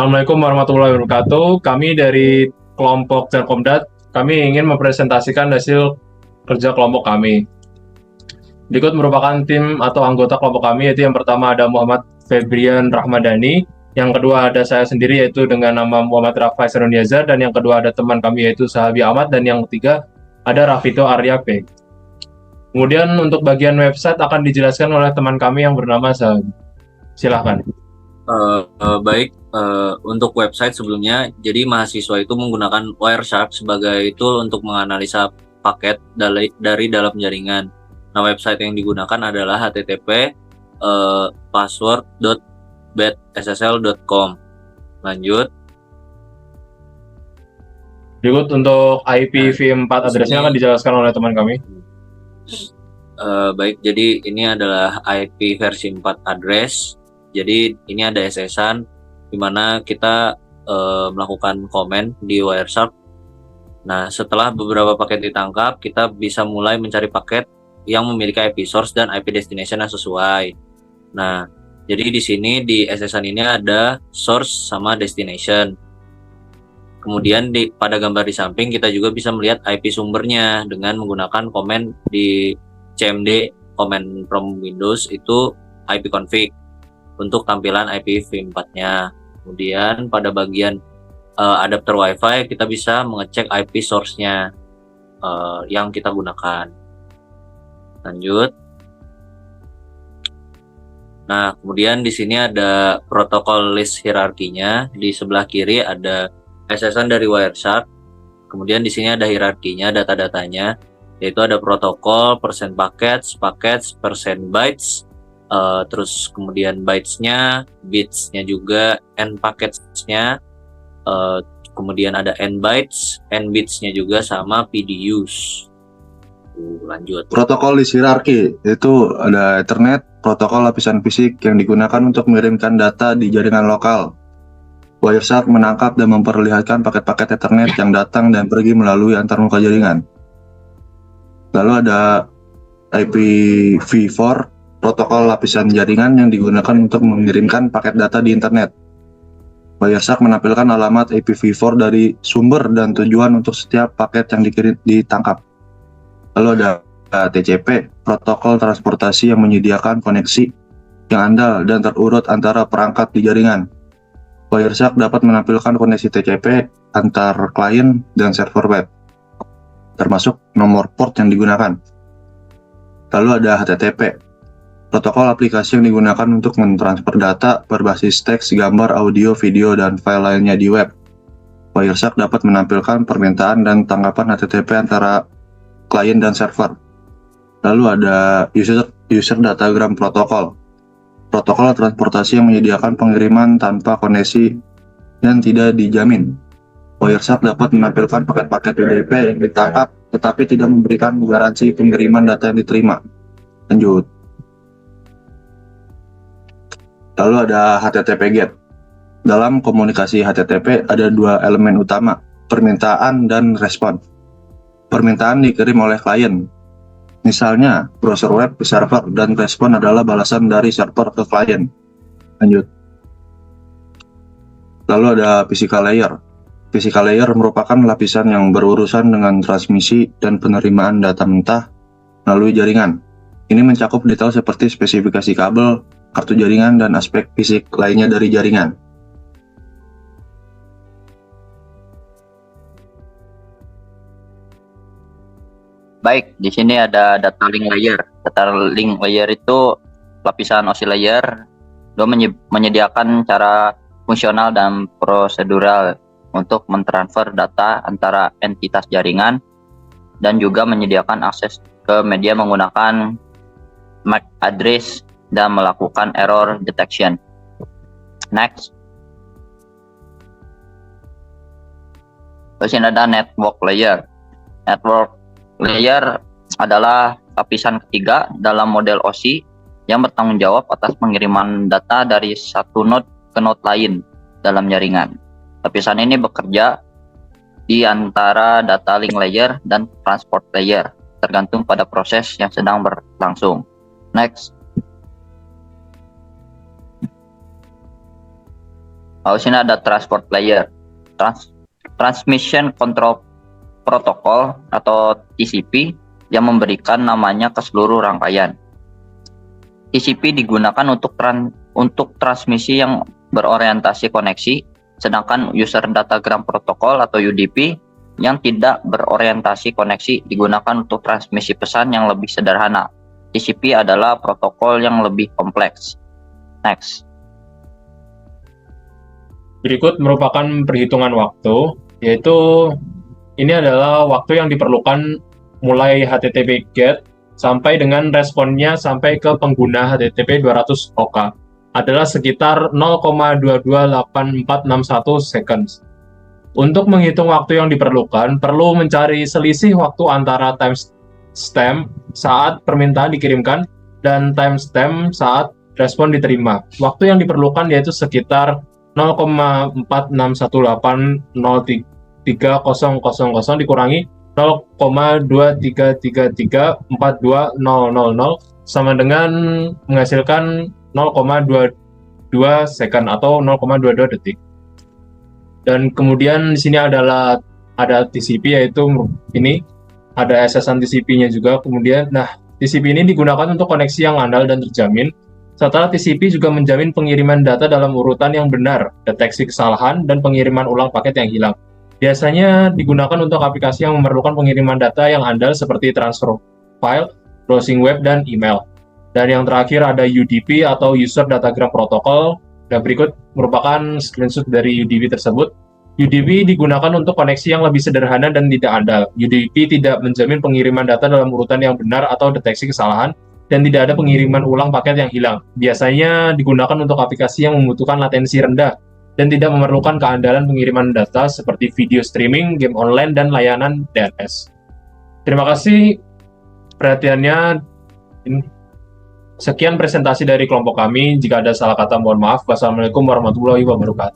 Assalamualaikum warahmatullahi wabarakatuh. Kami dari kelompok Telkomdat, kami ingin mempresentasikan hasil kerja kelompok kami. Berikut merupakan tim atau anggota kelompok kami, yaitu yang pertama ada Muhammad Febrian Rahmadani, yang kedua ada saya sendiri yaitu dengan nama Muhammad Rafa Seruniazar, dan yang kedua ada teman kami yaitu Sahabi Ahmad, dan yang ketiga ada Rafito Arya P. Kemudian untuk bagian website akan dijelaskan oleh teman kami yang bernama Sahabi. Silahkan. Baik, untuk website sebelumnya, jadi mahasiswa itu menggunakan Wireshark sebagai tool untuk menganalisa paket dari dalam jaringan. Nah, website yang digunakan adalah http password.betssl.com. Lanjut. Berikut untuk IPv4 address-nya akan dijelaskan oleh teman kami. Baik, jadi ini adalah IP versi 4 address. Jadi ini ada SS-an di mana kita melakukan komen di Wireshark. Nah, setelah beberapa paket ditangkap, kita bisa mulai mencari paket yang memiliki IP source dan IP destination yang sesuai. Nah, jadi di sini di SS-an ini ada source sama destination. Kemudian pada gambar di samping kita juga bisa melihat IP sumbernya dengan menggunakan komen di cmd command from Windows itu ipconfig untuk tampilan IPv4-nya. Kemudian pada bagian adapter WiFi kita bisa mengecek IP source-nya yang kita gunakan. Lanjut. Nah, kemudian di sini ada protokol list hierarkinya. Di sebelah kiri ada SS-an dari Wireshark. Kemudian di sini ada hierarkinya, data-datanya, yaitu ada protokol, persen packets, persen bytes, terus kemudian bytes-nya, bits-nya juga, n packets-nya, kemudian ada n bytes, n bits-nya juga, sama PDUs. Lanjut. Protokol list hierarki itu ada Ethernet, protokol lapisan fisik yang digunakan untuk mengirimkan data di jaringan lokal. Wireshark menangkap dan memperlihatkan paket-paket Ethernet yang datang dan pergi melalui antarmuka jaringan. Lalu ada IPv4, protokol lapisan jaringan yang digunakan untuk mengirimkan paket data di internet. Wireshark menampilkan alamat IPv4 dari sumber dan tujuan untuk setiap paket yang ditangkap. Lalu ada TCP, protokol transportasi yang menyediakan koneksi yang andal dan terurut antara perangkat di jaringan. Wireshark dapat menampilkan koneksi TCP antar klien dan server web, termasuk nomor port yang digunakan. Lalu ada HTTP, protokol aplikasi yang digunakan untuk mentransfer data berbasis teks, gambar, audio, video, dan file lainnya di web. Wireshark dapat menampilkan permintaan dan tanggapan HTTP antara klien dan server. Lalu ada user datagram protokol, protokol transportasi yang menyediakan pengiriman tanpa koneksi dan tidak dijamin. Wireshark dapat menampilkan paket-paket UDP yang ditangkap tetapi tidak memberikan garansi pengiriman data yang diterima. Lanjut. Lalu ada HTTP GET. Dalam komunikasi HTTP ada dua elemen utama, permintaan dan respon. Permintaan dikirim oleh klien, misalnya browser web ke server, dan respon adalah balasan dari server ke klien. Lanjut. Lalu ada physical layer. Physical layer merupakan lapisan yang berurusan dengan transmisi dan penerimaan data mentah melalui jaringan. Ini mencakup detail seperti spesifikasi kabel, kartu jaringan, dan aspek fisik lainnya dari jaringan. Baik, di sini ada data link layer. Data link layer itu lapisan OSI layer, menyediakan cara fungsional dan prosedural untuk mentransfer data antara entitas jaringan dan juga menyediakan akses ke media menggunakan MAC address dan melakukan error detection. Next. Terus ini ada network layer. Network layer adalah lapisan ketiga dalam model OSI yang bertanggung jawab atas pengiriman data dari satu node ke node lain dalam jaringan. Lapisan ini bekerja di antara data link layer dan transport layer, tergantung pada proses yang sedang berlangsung. Next. Lalu sini ada transport layer, transmission control protocol atau TCP yang memberikan namanya ke seluruh rangkaian. TCP digunakan untuk transmisi yang berorientasi koneksi, sedangkan user datagram protokol atau UDP yang tidak berorientasi koneksi digunakan untuk transmisi pesan yang lebih sederhana. TCP adalah protokol yang lebih kompleks. Next. Berikut merupakan perhitungan waktu, yaitu ini adalah waktu yang diperlukan mulai HTTP GET sampai dengan responnya sampai ke pengguna HTTP 200 OK adalah sekitar 0,228461 seconds. Untuk menghitung waktu yang diperlukan, perlu mencari selisih waktu antara timestamp saat permintaan dikirimkan dan timestamp saat respon diterima. Waktu yang diperlukan yaitu sekitar 0,461803.000 dikurangi 0,233342.000 sama dengan menghasilkan 0,22 second atau 0,22 detik. Dan kemudian di sini ada TCP, yaitu ini ada SSN TCP-nya juga. Kemudian, TCP ini digunakan untuk koneksi yang andal dan terjamin. Setelah TCP juga menjamin pengiriman data dalam urutan yang benar, deteksi kesalahan, dan pengiriman ulang paket yang hilang. Biasanya digunakan untuk aplikasi yang memerlukan pengiriman data yang andal seperti transfer file, browsing web, dan email. Dan yang terakhir ada UDP atau User Datagram Protocol. Dan berikut merupakan screenshot dari UDP tersebut. UDP digunakan untuk koneksi yang lebih sederhana dan tidak andal. UDP tidak menjamin pengiriman data dalam urutan yang benar atau deteksi kesalahan, dan tidak ada pengiriman ulang paket yang hilang. Biasanya digunakan untuk aplikasi yang membutuhkan latensi rendah dan tidak memerlukan keandalan pengiriman data seperti video streaming, game online, dan layanan DNS. Terima kasih perhatiannya. Sekian presentasi dari kelompok kami. Jika ada salah kata, mohon maaf. Wassalamualaikum warahmatullahi wabarakatuh.